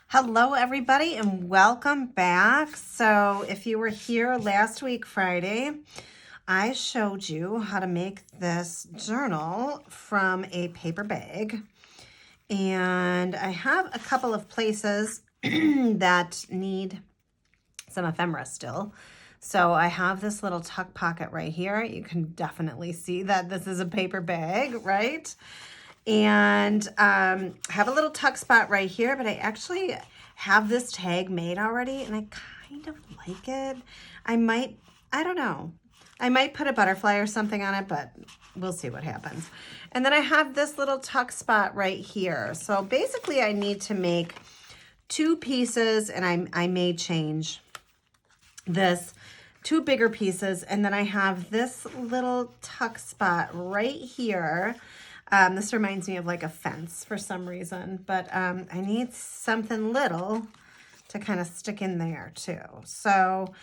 Hello everybody and welcome back. So if you were here last week Friday, I showed you how to make this journal from a paper bag. And I have a couple of places that need some ephemera still. So I have this little tuck pocket right here. You can definitely see that this is a paper bag, right? And have a little tuck spot right here, but I actually have this tag made already and I kind of like it. I don't know. I might put a butterfly or something on it, but we'll see what happens. And then I have this little tuck spot right here. So basically I need to make two pieces, and I may change this, two bigger pieces, and then I have this little tuck spot right here. This reminds me of like a fence for some reason, but I need something little to kind of stick in there too. So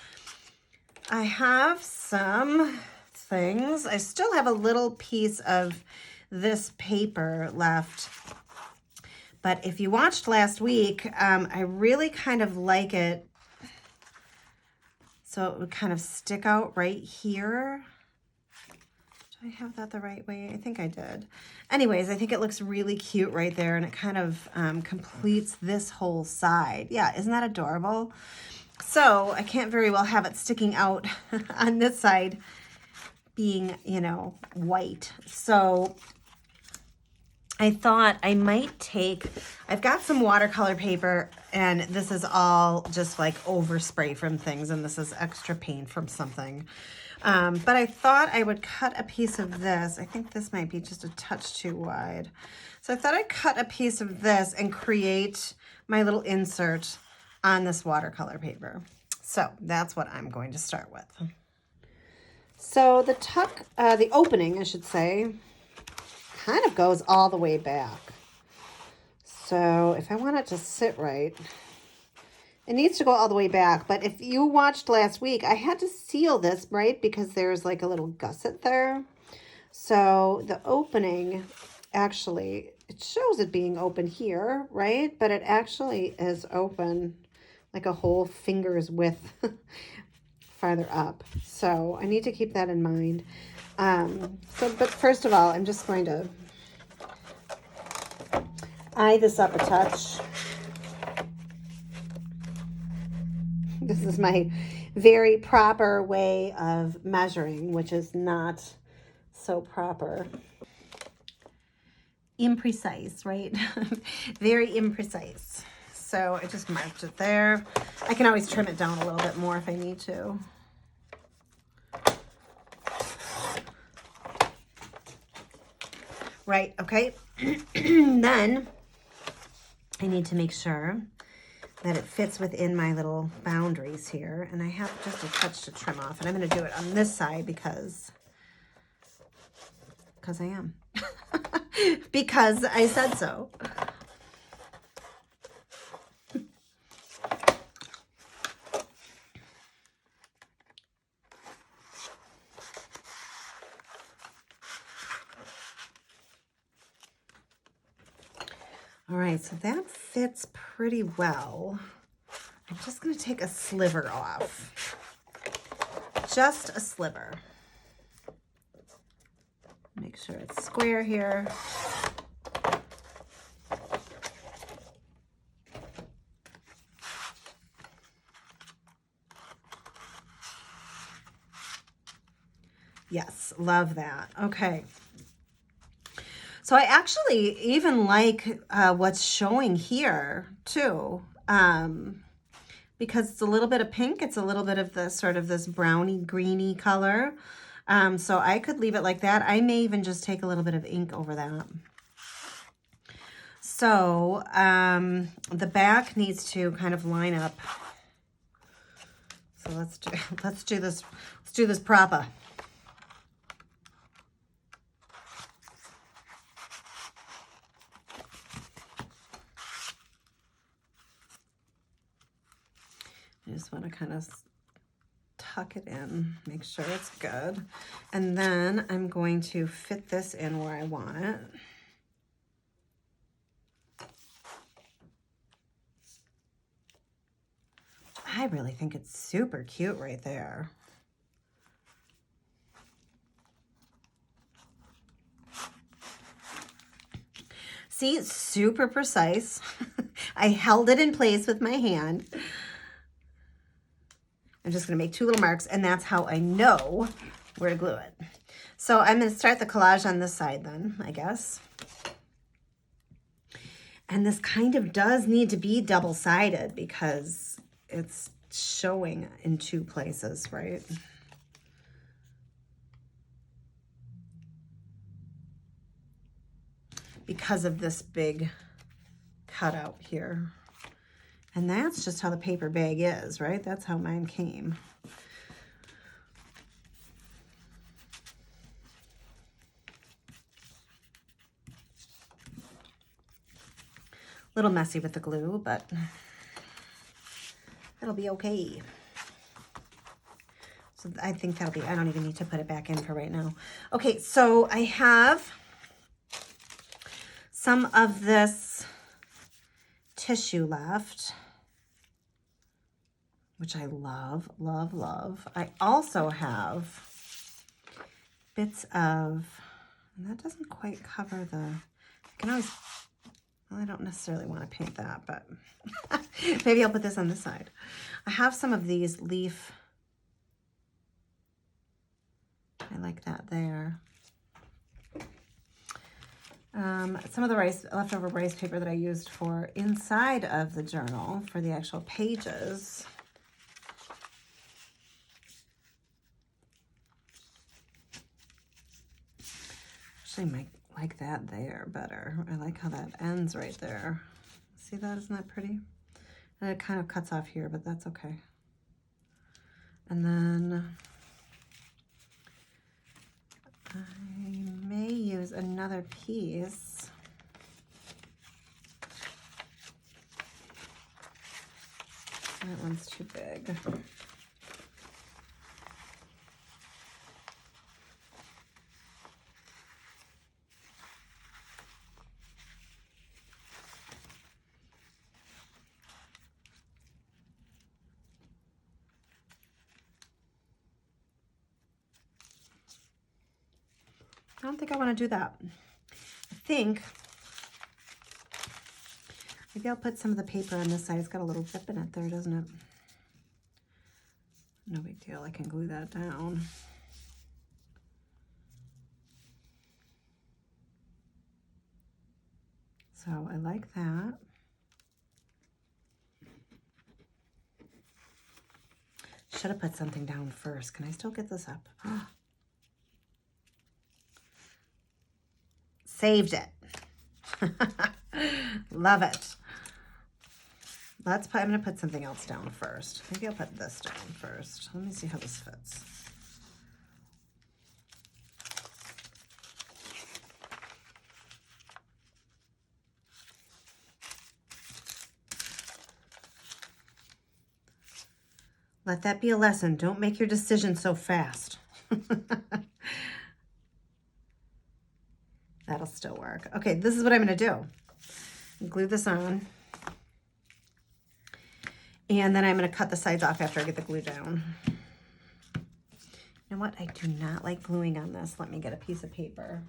I have some things. I still have a little piece of this paper left, but if you watched last week, I really kind of like it so it would kind of stick out right here. I have that the right way? I think I did. Anyways, I think it looks really cute right there, and it kind of completes this whole side. Yeah, isn't that adorable? So I can't very well have it sticking out on this side being, you know, white. So I thought I might take, I've got some watercolor paper, and this is all just like overspray from things, and this is extra paint from something. But I thought I would cut a piece of this. I think this might be just a touch too wide. So I thought I'd cut a piece of this and create my little insert on this watercolor paper. So that's what I'm going to start with. So the opening, I should say, kind of goes all the way back. So if I want it to sit right, it needs to go all the way back. But if you watched last week, I had to seal this, right? Because there's like a little gusset there. So the opening, actually, it shows it being open here, right? But it actually is open like a whole finger's width farther up. So I need to keep that in mind. But first of all, I'm just going to eye this up a touch. This is my very proper way of measuring, which is not so proper. Imprecise, right? Very imprecise. So I just marked it there. I can always trim it down a little bit more if I need to. Right, okay. Then I need to make sure that it fits within my little boundaries here. And I have just a touch to trim off. And I'm going to do it on this side because I am. Because I said so. All right, so that fits pretty well. I'm just going to take a sliver off. Just a sliver. Make sure it's square here. Yes, love that. Okay. So I actually even like what's showing here too, because it's a little bit of pink. It's a little bit of the sort of this browny greeny color. So I could leave it like that. I may even just take a little bit of ink over that. So the back needs to kind of line up. So let's do this proper. I just want to kind of tuck it in, make sure it's good. And then I'm going to fit this in where I want it. I really think it's super cute right there. See, it's super precise. I held it in place with my hand. I'm just going to make 2 little marks, and that's how I know where to glue it. So I'm going to start the collage on this side then, I guess. And this kind of does need to be double-sided because it's showing in 2 places, right? Because of this big cutout here. And that's just how the paper bag is, right? That's how mine came. A little messy with the glue, but it'll be okay. So I think that'll be, I don't even need to put it back in for right now. Okay, so I have some of this tissue left, which I love, love, love. I also have bits of, and that doesn't quite cover the, I can always, well, I don't necessarily want to paint that, but maybe I'll put this on this side. I have some of these leaf, I like that there. Some of the leftover rice paper that I used for inside of the journal for the actual pages. Actually, might like that there better. I like how that ends right there. See that? Isn't that pretty? And it kind of cuts off here, but that's okay. And then I may use another piece. That one's too big. I don't think I want to do that. I think maybe I'll put some of the paper on this side. It's got a little dip in it there, doesn't it? No big deal. I can glue that down. So I like that. Should have put something down first. Can I still get this up? Saved it. Love it. I'm going to put something else down first. Maybe I'll put this down first. Let me see how this fits. Let that be a lesson. Don't make your decision so fast. That'll still work. Okay, this is what I'm going to do. Glue this on. And then I'm going to cut the sides off after I get the glue down. You know what? I do not like gluing on this. Let me get a piece of paper.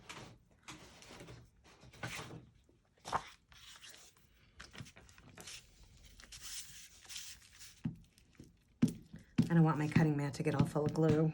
I don't want my cutting mat to get all full of glue.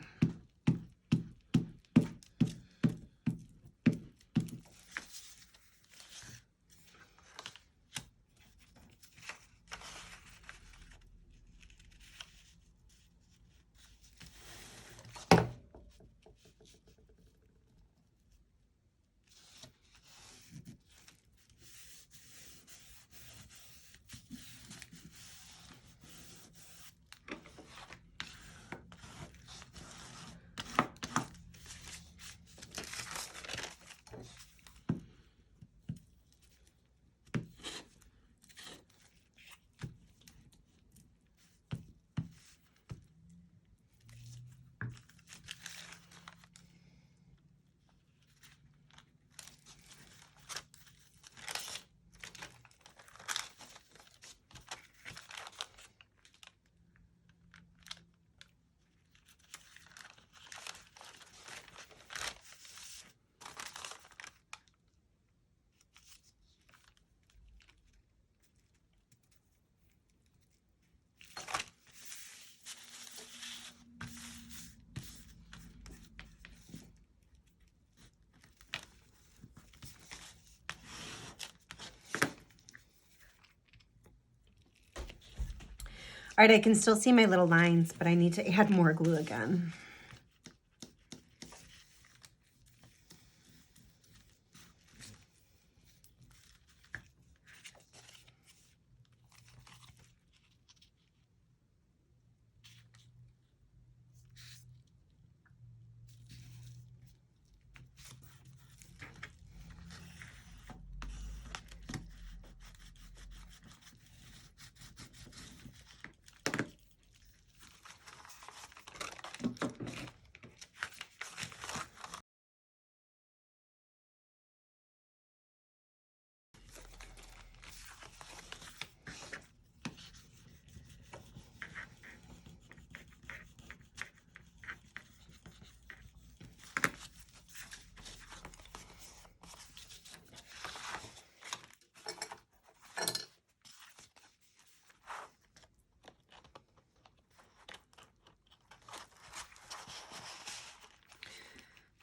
All right, I can still see my little lines, but I need to add more glue again.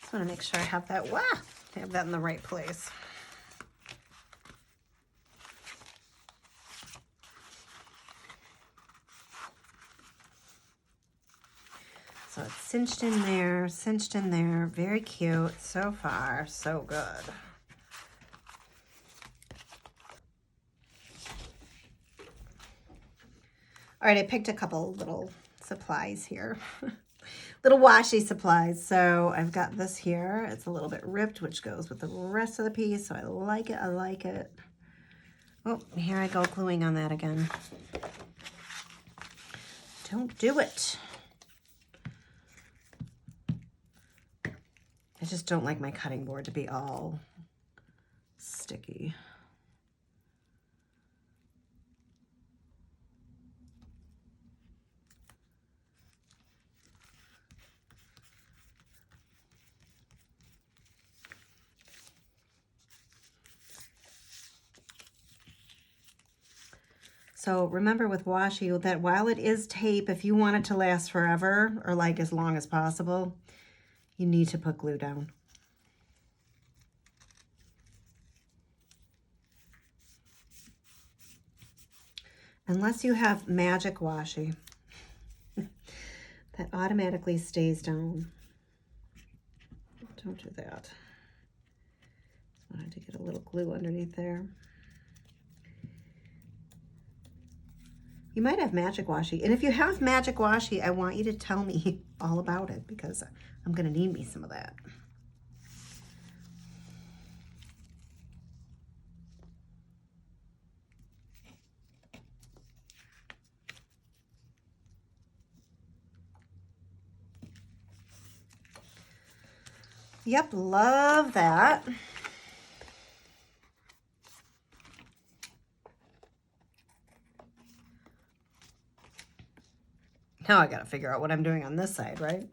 Just want to make sure I have that, I have that in the right place. So it's cinched in there, very cute. So far, so good. All right, I picked a couple little supplies here. Little washi supplies. So I've got this here. It's a little bit ripped, which goes with the rest of the piece. So I like it, I like it. Oh, here I go gluing on that again. Don't do it. I just don't like my cutting board to be all sticky. So remember with washi that while it is tape, if you want it to last forever or like as long as possible, you need to put glue down. Unless you have magic washi that automatically stays down. Don't do that. Just wanted to get a little glue underneath there. You might have magic washi. And if you have magic washi, I want you to tell me all about it because I'm going to need me some of that. Yep, love that. Now I got to figure out what I'm doing on this side, right?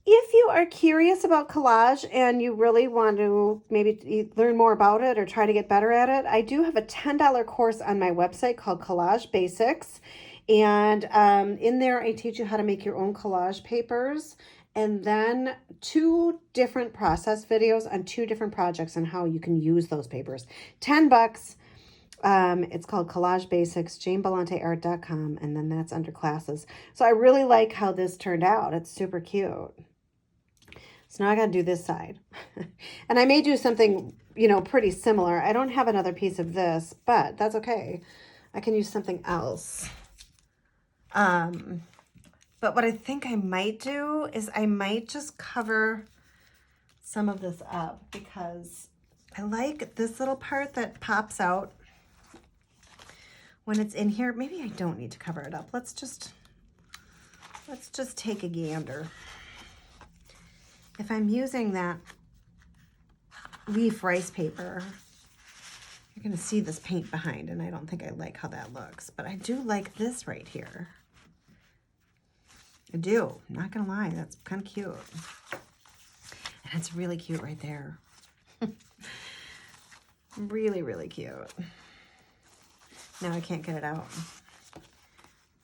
If you are curious about collage and you really want to maybe learn more about it or try to get better at it, I do have a $10 course on my website called Collage Basics. And in there, I teach you how to make your own collage papers and then 2 different process videos on 2 different projects and how you can use those papers. $10. It's called Collage Basics, JaneBellanteArt.com, and then that's under classes. So I really like how this turned out. It's super cute. So now I got to do this side. And I may do something, you know, pretty similar. I don't have another piece of this, but that's okay. I can use something else. But what I think I might do is I might just cover some of this up because I like this little part that pops out when it's in here. Maybe I don't need to cover it up. Let's just take a gander. If I'm using that leaf rice paper, you're going to see this paint behind, and I don't think I like how that looks. But I do like this right here. I do. Not going to lie. That's kind of cute. And it's really cute right there. Really, really cute. Now I can't get it out.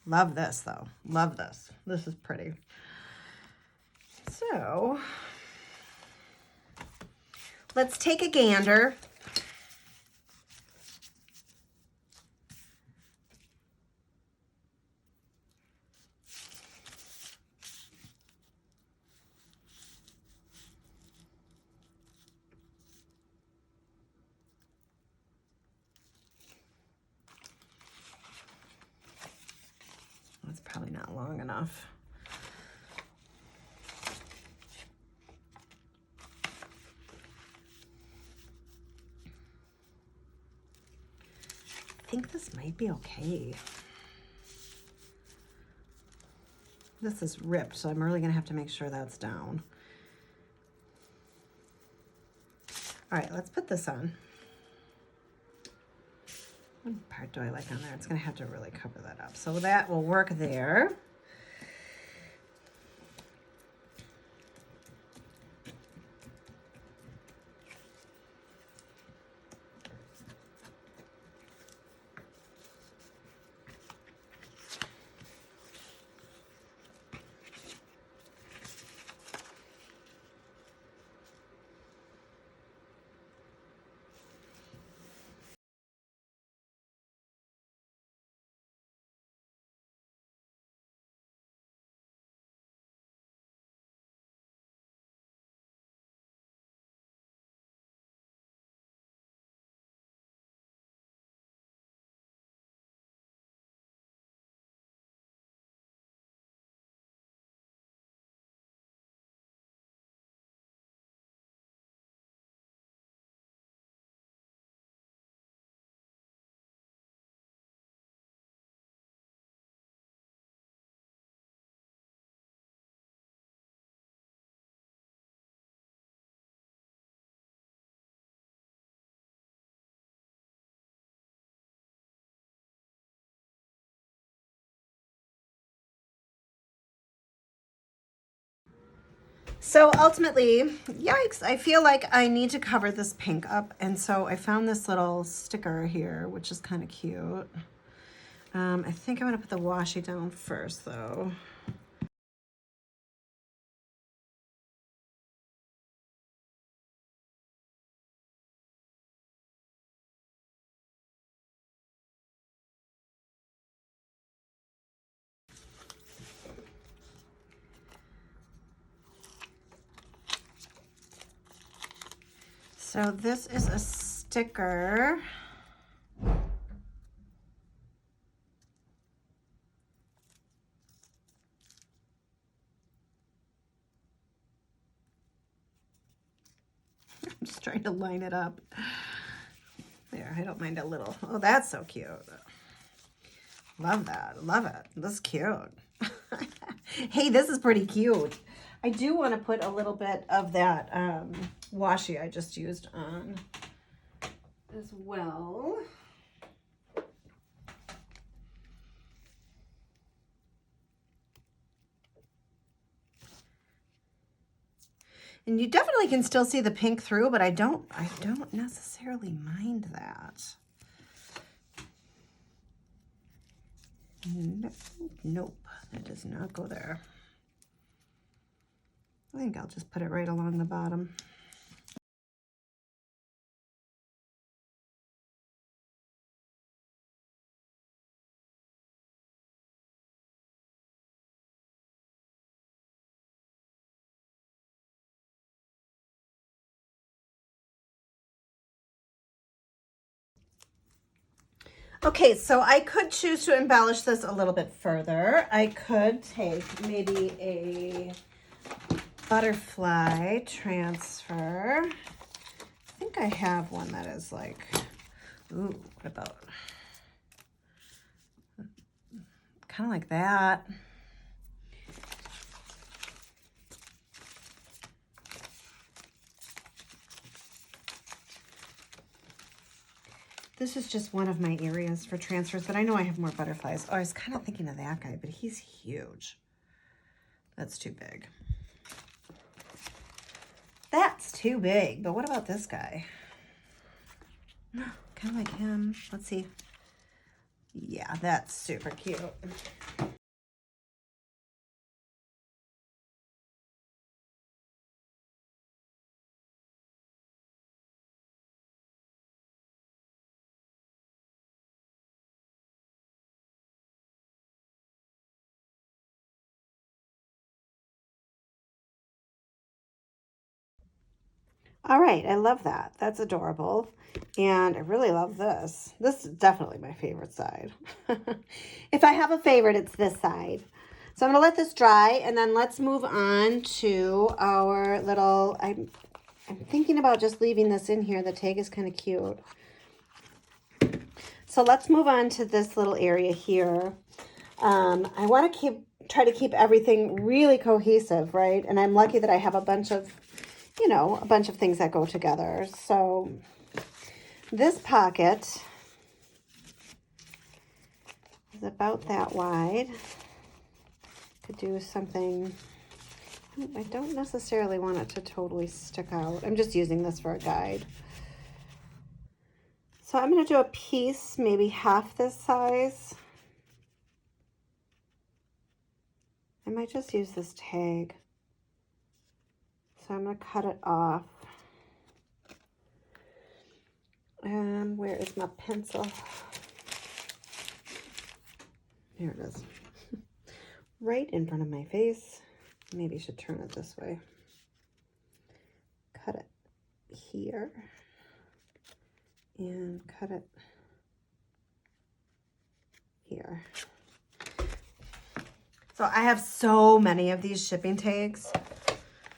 Love this though. Love this. This is pretty. So let's take a gander. That's probably not long enough. I think this might be okay. This is ripped, so I'm really gonna have to make sure that's down. All right, let's put this on. What part do I like on there? It's gonna have to really cover that up. So that will work there. So ultimately, yikes, I feel like I need to cover this pink up. And so I found this little sticker here, which is kind of cute. I think I'm gonna put the washi down first though. So this is a sticker. I'm just trying to line it up. There, I don't mind a little. Oh, that's so cute. Love that. Love it. This is cute. Hey, this is pretty cute. I do want to put a little bit of that washi I just used on as well. And you definitely can still see the pink through, but I don't necessarily mind that. Nope, that does not go there. I think I'll just put it right along the bottom. Okay, so I could choose to embellish this a little bit further. I could take maybe a butterfly transfer. I think I have one that is like, ooh, what about kind of like that. This is just one of my areas for transfers, but I know I have more butterflies. Oh, I was kind of thinking of that guy, but he's huge. That's too big. That's too big, but what about this guy? Kind of like him. Let's see. Yeah, that's super cute. All right, I love that. That's adorable. And I really love this. This is definitely my favorite side. If I have a favorite, it's this side. So I'm going to let this dry, and then let's move on to our little, I'm thinking about just leaving this in here. The tag is kind of cute. So let's move on to this little area here. I want to try to keep everything really cohesive, right? And I'm lucky that I have a bunch of, you know, a bunch of things that go together. So this pocket is about that wide. Could do something. I don't necessarily want it to totally stick out. I'm just using this for a guide. So I'm going to do a piece, maybe half this size. I might just use this tag. So I'm going to cut it off. And where is my pencil? Here it is. Right in front of my face. Maybe I should turn it this way. Cut it here. And cut it here. So I have so many of these shipping tags.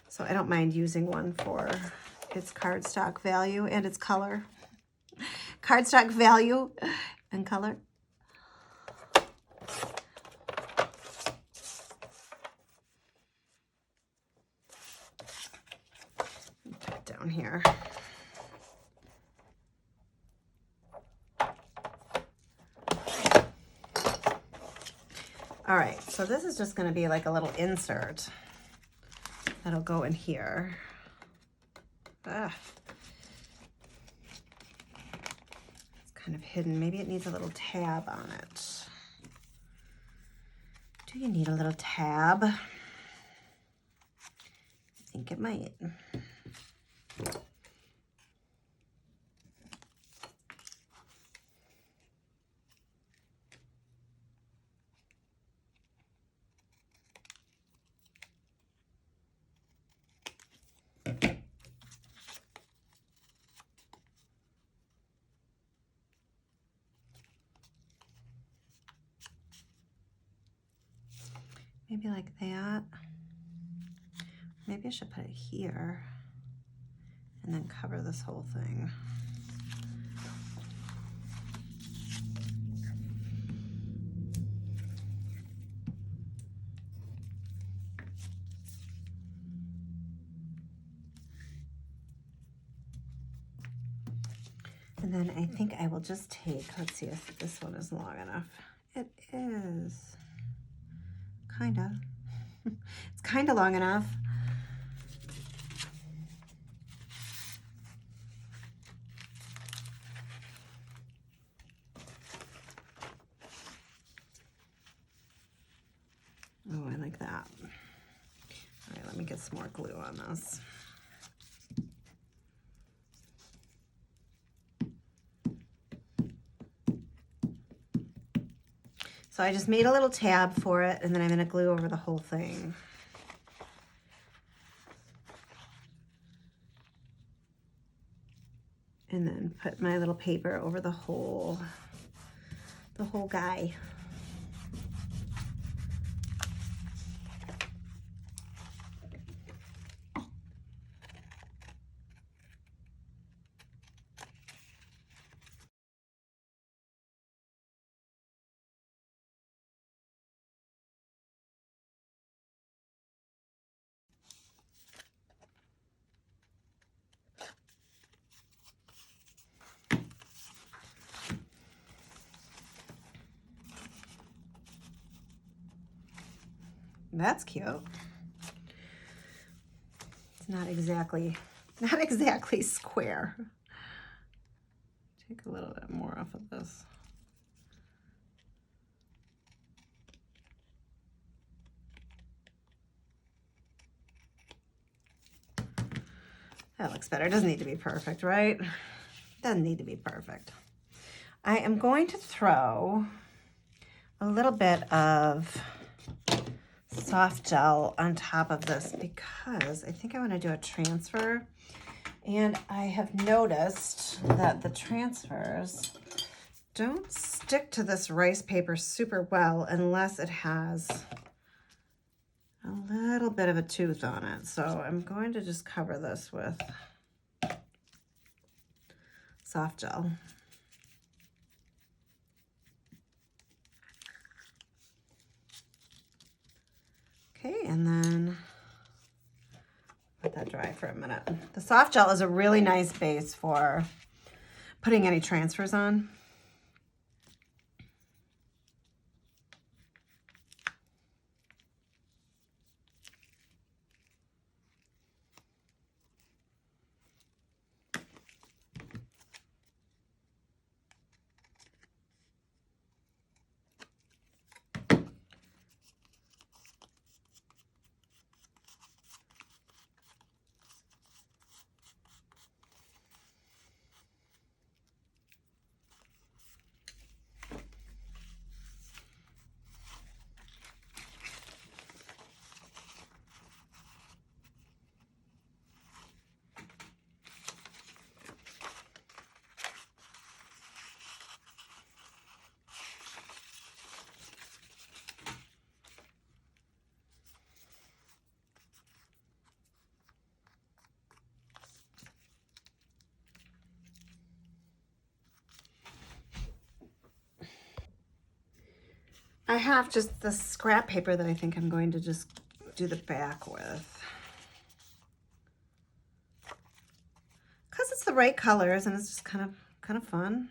So I don't mind using one for its cardstock value and its color. Cardstock value and color. Put it down here. All right, so this is just going to be like a little insert that'll go in here. Ah. It's kind of hidden. Maybe it needs a little tab on it. Do you need a little tab? I think it might. Maybe like that. Maybe I should put it here and then cover this whole thing. And then I think I will just take, let's see if this one is long enough. It is. Kinda. It's kinda long enough. Oh, I like that. All right, let me get some more glue on this. So I just made a little tab for it, and then I'm going to glue over the whole thing. And then put my little paper over the whole guy. That's cute. It's not exactly square. Take a little bit more off of this. That looks better. It doesn't need to be perfect, right? Doesn't need to be perfect. I am going to throw a little bit of soft gel on top of this because I think I want to do a transfer. And I have noticed that the transfers don't stick to this rice paper super well unless it has a little bit of a tooth on it. So I'm going to just cover this with soft gel. Okay, and then let that dry for a minute. The soft gel is a really nice base for putting any transfers on. I have just the scrap paper that I think I'm going to just do the back with. Because it's the right colors and it's just kind of fun.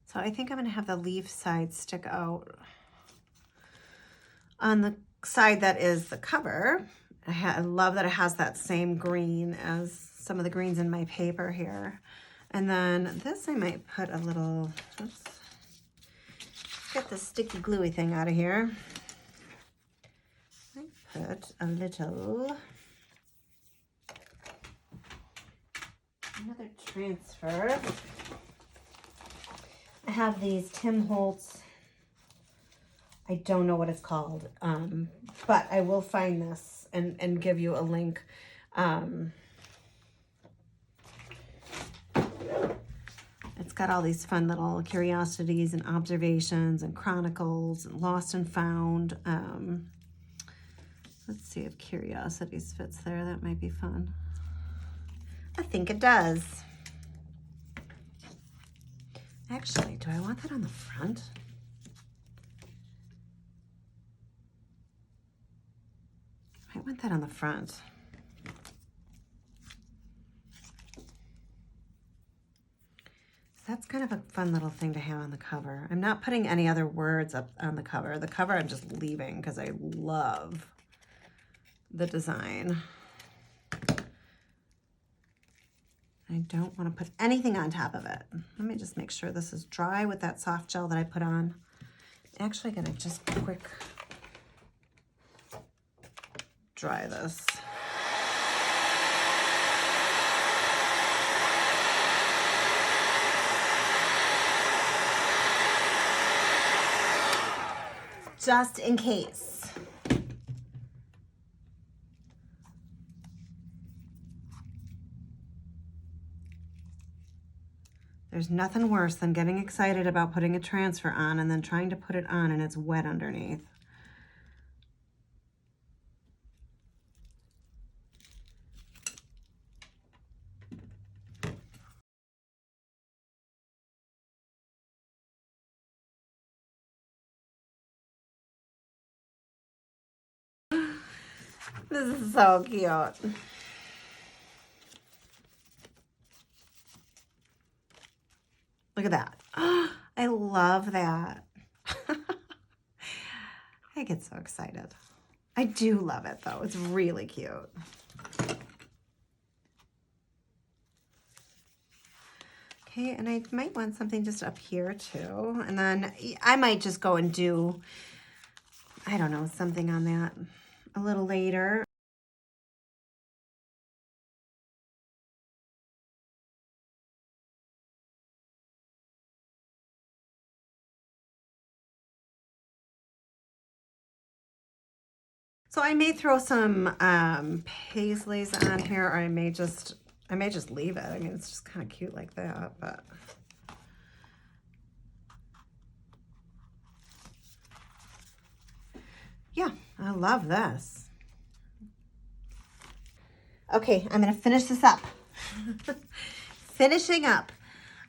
So I think I'm going to have the leaf side stick out on the side that is the cover. I love that it has that same green as some of the greens in my paper here. And then this I might put a little, oops, get the sticky gluey thing out of here. I put a little, another transfer. I have these Tim Holtz, I don't know what it's called, but I will find this and give you a link. It's got all these fun little curiosities and observations and chronicles and lost and found. Let's see if curiosities fits there. That might be fun. I think it does. Actually, do I want that on the front? I want that on the front. That's kind of a fun little thing to have on the cover. I'm not putting any other words up on the cover. The cover I'm just leaving because I love the design. I don't want to put anything on top of it. Let me just make sure this is dry with that soft gel that I put on. Actually gonna just quick dry this. Just in case. There's nothing worse than getting excited about putting a transfer on and then trying to put it on and it's wet underneath. This is so cute. Look at that. I love that. I get so excited. I do love it though. It's really cute. Okay, and I might want something just up here too. And then I might just go and do, I don't know, something on that a little later. So I may throw some paisleys on here, or I may just leave it. I mean, it's just kind of cute like that, but. Yeah, I love this. Okay, I'm gonna finish this up. Finishing up.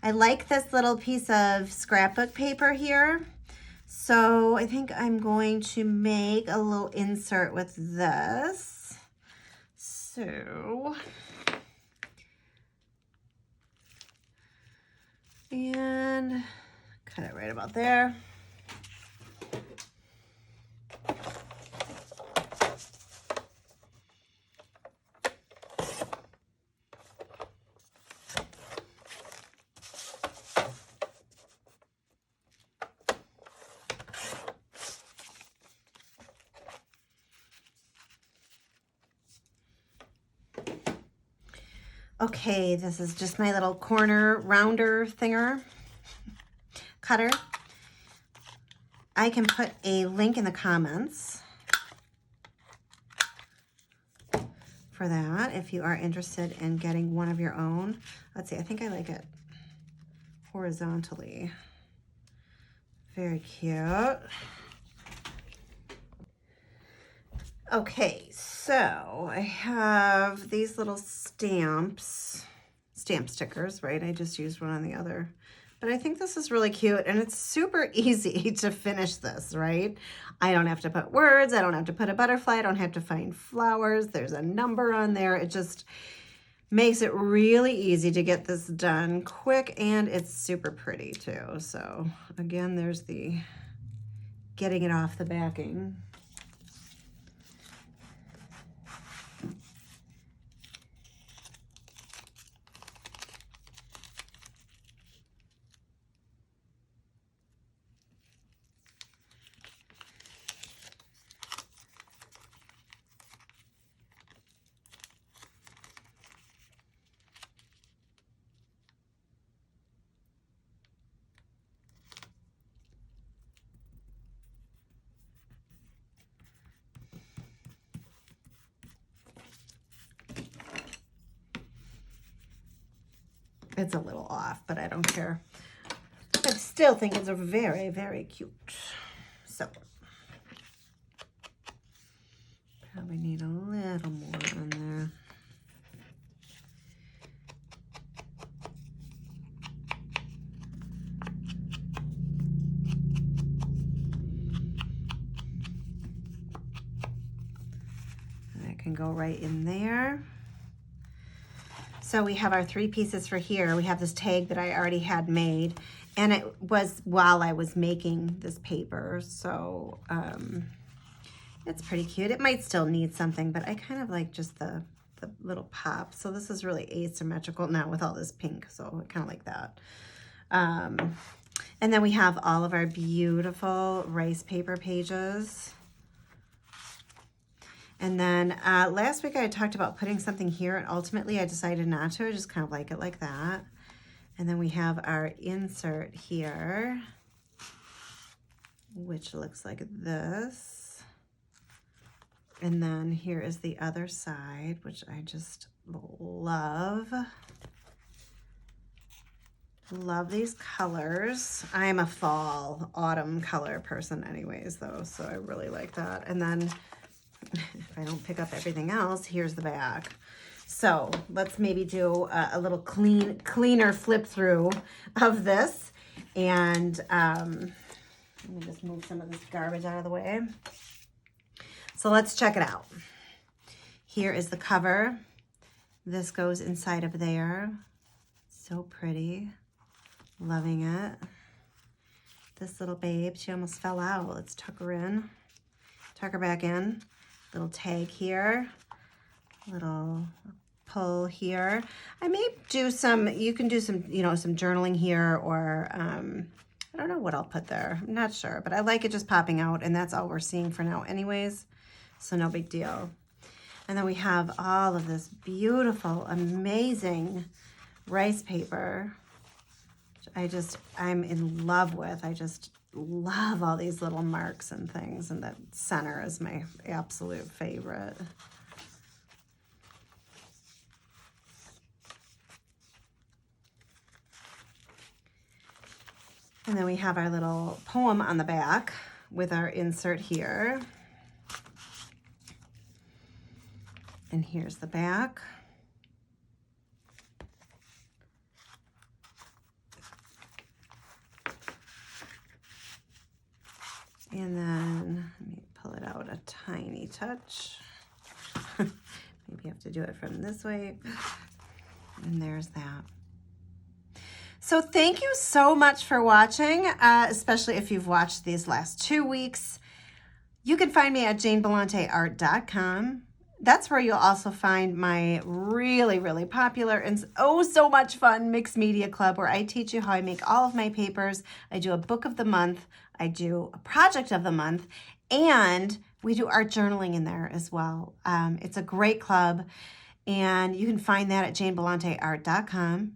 I like this little piece of scrapbook paper here. So I think I'm going to make a little insert with this. So, and cut it right about there. Okay, this is just my little corner rounder thinger cutter. I can put a link in the comments for that if you are interested in getting one of your own. Let's see, I think I like it horizontally. Very cute. Okay, so I have these little stamp stickers, right? I just used one on the other. But I think this is really cute, and it's super easy to finish this, right? I don't have to put words. I don't have to put a butterfly. I don't have to find flowers. There's a number on there. It just makes it really easy to get this done quick, and it's super pretty too. So again, there's the getting it off the backing. It's a little off, but I don't care. I still think it's a very, very cute. So, probably need a little more on there. And I can go right in there. So we have our 3 pieces for here. We have this tag that I already had made, and it was while I was making this paper. So it's pretty cute. It might still need something, but I kind of like just the little pop. So this is really asymmetrical now with all this pink. So I kind of like that. And then we have all of our beautiful rice paper pages. And then last week I talked about putting something here, and ultimately I decided not to. I just kind of like it like that. And then we have our insert here, which looks like this. And then here is the other side, which I just love. Love these colors. I'm a fall, autumn color person anyways, though, so I really like that. And then if I don't pick up everything else, here's the back. So let's maybe do a little cleaner flip through of this. And let me just move some of this garbage out of the way. So let's check it out. Here is the cover. This goes inside of there. So pretty. Loving it. This little babe, she almost fell out. Let's tuck her in. Tuck her back in. Little tag here. Little pull here. I may do some, you can do some, you know, some journaling here, or I don't know what I'll put there. I'm not sure, but I like it just popping out, and that's all we're seeing for now anyways, so no big deal. And then we have all of this beautiful, amazing rice paper, which I'm in love with. I just love all these little marks and things, and that center is my absolute favorite. And then we have our little poem on the back with our insert here. And here's the back. And then let me pull it out a tiny touch. Maybe I have to do it from this way. And there's that. So thank you so much for watching, especially if you've watched these last 2 weeks. You can find me at janebelanteart.com. That's where you'll also find my really, really popular and oh so much fun mixed media club, where I teach you how I make all of my papers. I do a book of the month, I do a project of the month, and we do art journaling in there as well. It's a great club, and you can find that at janebelanteart.com.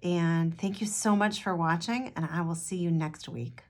And thank you so much for watching, and I will see you next week.